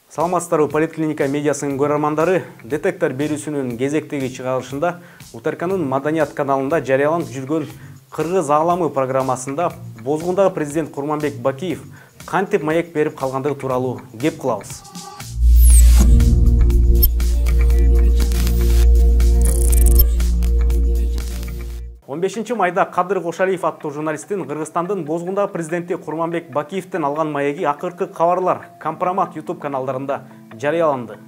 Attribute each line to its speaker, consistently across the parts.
Speaker 1: Саламатсыздарбы, Поликлиника медиасынын көрөрмандары. Детектор берүүсүнүн кезектеги чыгарылышында УТРКнын Маданият каналында жарыяланып жүргөн Кыргыз ааламы программасында бозгундагы президент Курманбек Бакиев кантип маек берип калгандыгы тууралуу кеп кылабыз. 15 майда Кадыр Кошалиев аттуу журналисттин Кыргызстандын бозгундагы президенти Курманбек Бакиевден алган маеги акыркы кабарлар Компромат YouTube каналдарында жарыяланды.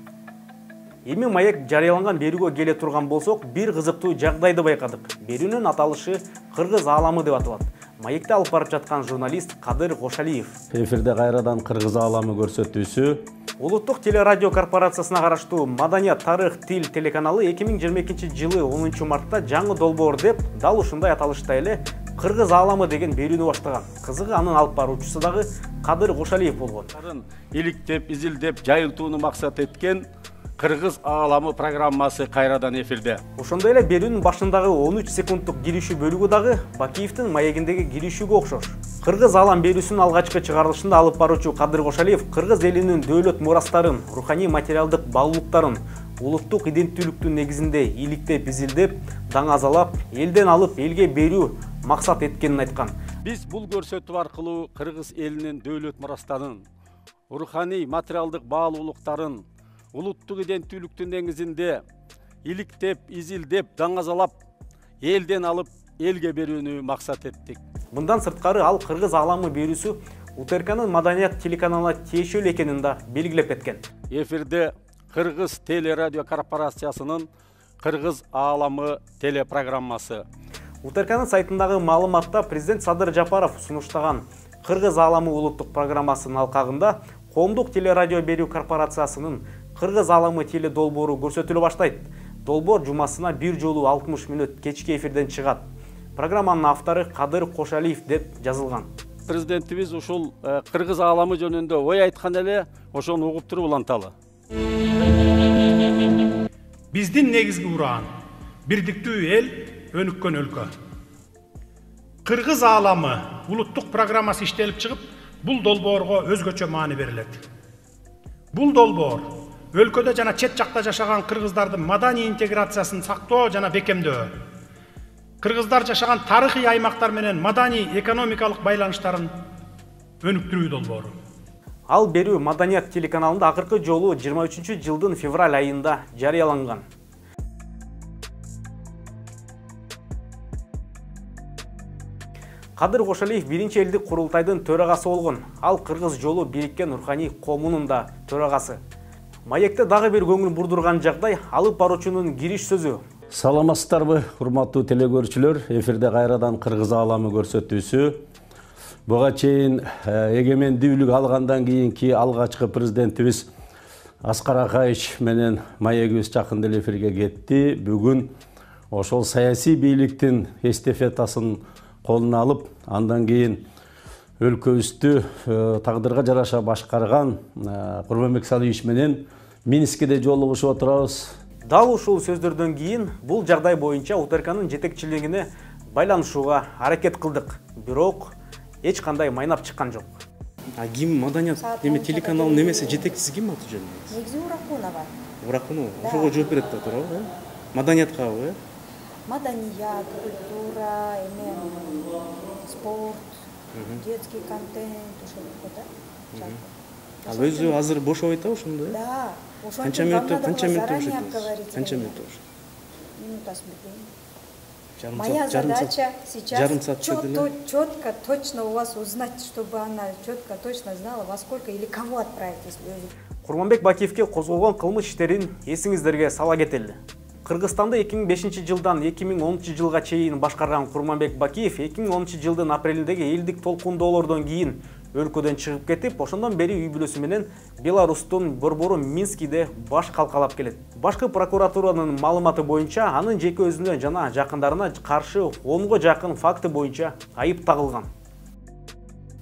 Speaker 1: Эми маек жарыяланган берүүгө келе турган болсок, бир кызыктуу жагдайды байкадык. Берүүнүн аталышы Кыргыз ааламы деп аталат. Маекти алып барып жаткан журналист Кадыр Кошалиев.
Speaker 2: Эфирде кайрадан Кыргыз ааламы көрсөтүүсү.
Speaker 1: Улуттук телерадио корпорациясына караштуу Маданият тарых тил телеканалы 2022 жылы 10 мартта жаңы долбоор деп дал ушундай аталышта эле Кыргыз ааламы деген берүүнү баштаган. Кызыгы анын алып баруучусу дагы Кадыр Кошалиев болгон.
Speaker 2: Иликтеп, изилдеп, жайылтууну максат эткен Кыргыз ааламы программасы кайрадан эфирде.
Speaker 1: Ошондой эле берүүнүн башындагы 13 секундтук киришүү бөлүгү дагы Бакиевдин маегиндеги киришүүгө окшош. Кыргыз аалам берүүсүнүн алгачкы чыгарылышында алып баруучу Кадыр Кошалиев кыргыз элинин дөөлөт мурастарын, руханий материалдык баалуулуктарын улуттук иденттүүлүктүн негизинде иликтеп, изилдеп, даңазалап, элден алып элге берүү максат эткенин айткан.
Speaker 2: Биз бул көрсөтүү аркылуу кыргыз элинин дөөлөт мурастарын, руханий материалдык баалуулуктарын улуттук иденттүүлүктүн негизинде иликтеп, изилдеп, даңазалап, элден алып элге берүүнү максат эттик.
Speaker 1: Мындан сырткары ал Кыргыз ааламы берүүсү УТРКнын Маданият телеканалына тиешелүү экенин да белгилеп кеткен.
Speaker 2: Эфирде Кыргыз телерадио корпорациясынын Кыргыз ааламы телепрограммасы.
Speaker 1: УТРКнын сайтындагы маалыматта президент Садыр Жапаров сунуштаган Кыргыз ааламы улуттук программасынын алкагында Коомдук телерадио берүү корпорациясынын Кыргыз ааламы теле долбоору көрсөтүлө баштайт. Долбоор жумасына бир жолу 60 мүнөт кечки эфирден чыгат. Программанын автору Кадыр Кошалиев деп жазылган.
Speaker 2: Президентибиз ушул Кыргыз ааламы жөнүндө ой айткан эле, ошону угуп туруп уланталы.
Speaker 3: Биздин негизги ураан бирдиктүү эл, өнүккөн өлкө. Кыргыз ааламы улуттук программасы иштелип чыгып, бул долбоорго өзгөчө маани берилет. Бул долбоор өлкөдө жана чет жакта жашаган кыргыздардын маданий интеграциясын сактоо жана бекемдөө, кыргыздар жашаган тарыхый аймактар менен маданий экономикалык байланыштарын өнүктүрүү долбоору.
Speaker 1: Ал берүү Маданият телеканалында акыркы жолу 23 жылдын февраль айында жарыяланган. Кадыр Кошалиев биринчи элдик курултайдын төрагасы болгон. Ал Кыргыз жолу бириккен руханий коомунун да төрагасы. Маекте дагы бир көңүл бурдурган жагдай алып баруучунун кириш сөзү.
Speaker 2: Саламатсыздарбы, урматтуу телекөрүүчүлөр, эфирде кайрадан Кыргыз ааламы көрсөтүүсү. Буга чейин эгемендүүлүк алгандан кийинки алгачкы президентибиз Аскар Акаевич менен маегибиз жакында эле эфирге кетти. Бүгүн ошол саясий бийликтин эстафетасын колуна алып, андан кийин өлкөбүздү тагдырга жараша башкарган Курманбек Салиевич менен Минскиде жолугушуп отурабыз.
Speaker 1: Дал ушул сөздөрдөн кийин бул жагдай боюнча УТРКнын жетекчилигине байланышууга аракет кылдык. Бирок эч кандай майнап чыккан жок. Ким Маданият телеканалынын немеси жетекчиси ким аты жөнүндө?
Speaker 4: Негизи Уракунова.
Speaker 1: Уракунова. Ошого жооп берет да туурабы? Маданияткабы?
Speaker 4: Маданият, культура, спорт, детский контент, ошол да.
Speaker 1: Ал өзү азыр бошобойт да ошондо?
Speaker 4: Да.
Speaker 1: Канча минут бошойт? Канча минут бошойт?
Speaker 4: Минутасын билбейм.
Speaker 1: Моя
Speaker 4: Моя задача сейчас
Speaker 1: четко,
Speaker 4: точно у вас узнать, чтобы она четко, точно знала, во сколько или кого отправить, если
Speaker 1: Курманбек Бакиевке козголгон кылмыш иштерин эсиңиздерге сала кетели. Кыргызстанды 2005 жылдан 2010 жылга чейин башкарган Курманбек Бакиев 2010 жылдын апрелиндеги элдик толкундоолордон кийин өлкөдөн чыгып кетип, ошондон бери үй бүлөсү менен Беларустун борбору Минскиде баш калкалап келет. Башкы прокуратуранын маалыматы боюнча анын жеке өзүнө жана жакындарына каршы 10го жакын факты боюнча айып тагылган.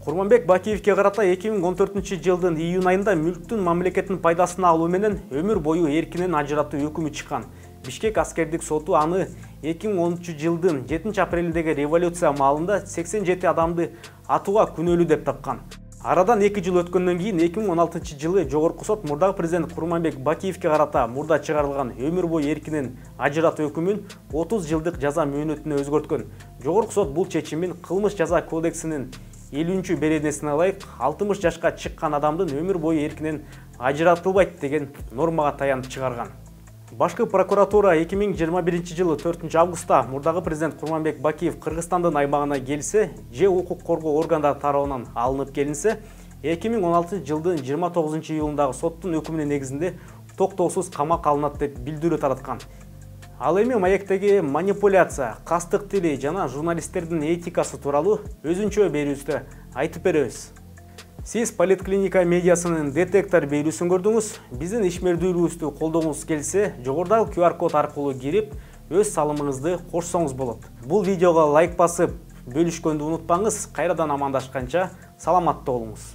Speaker 1: Курманбек Бакиевке карата 2014 жылдын июнь айында мүлктүн мамлекеттин пайдасына алуу менен өмүр бою эркинен ажыратуу өкүмү чыккан. Бишкек аскердик соту аны 2010 жылдын 7 апрелиндеги революция маалында 87 адамды атууга күнөөлүү деп тапкан. Арадан 2 жыл өткөндөн кийин 2016 жылы Жогорку сот мурдагы президент Курманбек Бакиевке карата мурда чыгарылган өмүр бою эркинен ажыратуу өкүмүн 30 жылдык жаза мөөнөтүнө өзгөрткөн. Жогорку сот бул чечимин кылмыш жаза кодексинин 50-беренесине ылайык 60 жашка чыккан адамдын өмүр бою эркинен ажыратылбайт деген нормага таянып чыгарган. Башкы прокуратура 2021 жылы 4 августта мурдагы президент Курманбек Бакиев Кыргызстандын аймагына келсе, же укук коргоо органдары тарабынан алынып келинсе, 2016 жылдын 29 июлундагы соттун өкүмүнүн негизинде токтоосуз камакка алынат деп билдирүү тараткан. Ал эми маектеги манипуляция, кастык тили жана журналисттердин этикасы тууралуу өзүнчө берүүбүздө айтып беребиз. Сиз Политклиника медиасынын детектор берүүсүн көрдүңүз. Биздин ишмердүүлүгүбүздү колдогуңуз келсе, жогорудагы QR код аркылуу кирип, өз салымыңызды кошсоңуз болот. Бул видеого лайк басып, бөлүшкөндү унутпаңыз. Кайрадан амандашканча саламатта болуңуз.